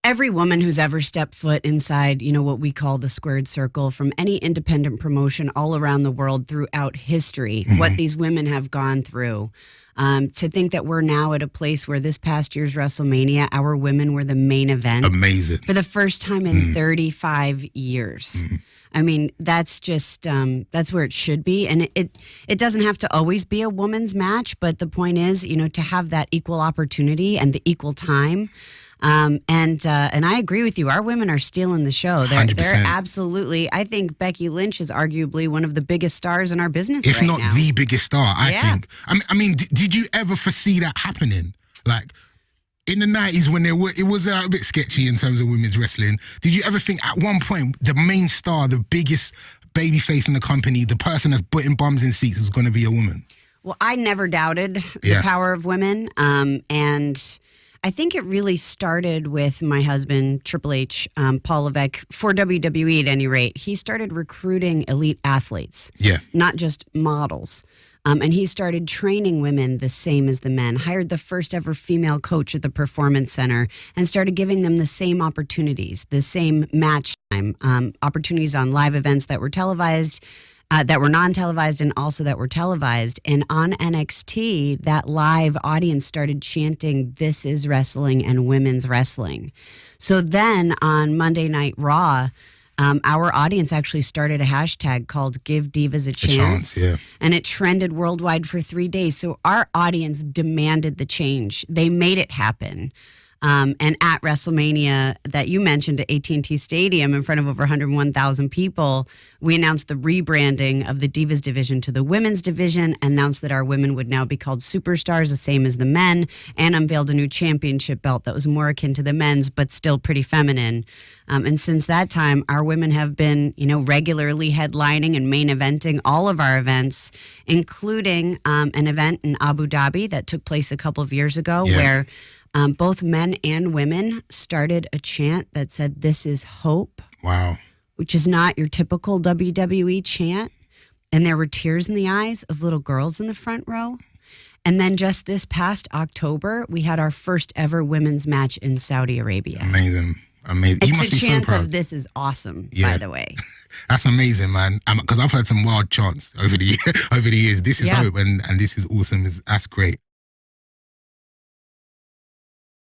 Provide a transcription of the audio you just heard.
every woman who's ever stepped foot inside, what we call the squared circle from any independent promotion all around the world throughout history, what these women have gone through. To think that we're now at a place where this past year's WrestleMania, our women were the main event. Amazing. For the first time in 35 years. I mean, that's just, that's where it should be. And it doesn't have to always be a woman's match, but the point is, to have that equal opportunity and the equal time. And I agree with you. Our women are stealing the show. They're 100%. absolutely. I think Becky Lynch is arguably one of the biggest stars in our business, if right not now. the biggest star. I think. I mean, did you ever foresee that happening? Like in the 90s when it was a bit sketchy in terms of women's wrestling. Did you ever think at one point the main star, the biggest babyface in the company, the person that's putting bums in seats was going to be a woman? Well, I never doubted the power of women, and I think it really started with my husband, Triple H, Paul Levesque, for WWE at any rate. He started recruiting elite athletes, not just models. And he started training women the same as the men, hired the first ever female coach at the Performance Center, and started giving them the same opportunities, the same match time, opportunities on live events that were televised, that were non-televised, and also that were televised. And on NXT, that live audience started chanting, "This is wrestling and women's wrestling." So then on Monday Night Raw, our audience actually started a hashtag called Give Divas a Chance. And it trended worldwide for 3 days. So our audience demanded the change. They made it happen. And at WrestleMania that you mentioned at AT&T Stadium in front of over 101,000 people, we announced the rebranding of the Divas division to the women's division, announced that our women would now be called superstars, the same as the men, and unveiled a new championship belt that was more akin to the men's, but still pretty feminine. And since that time, our women have been, regularly headlining and main eventing all of our events, including an event in Abu Dhabi that took place a couple of years ago where both men and women started a chant that said, "This is hope." Wow. Which is not your typical WWE chant. And there were tears in the eyes of little girls in the front row. And then just this past October, we had our first ever women's match in Saudi Arabia. Amazing. Amazing. It's a chance of "This is awesome," by the way. That's amazing, man. Because I've heard some wild chants over the years. This is hope and this is awesome. That's great.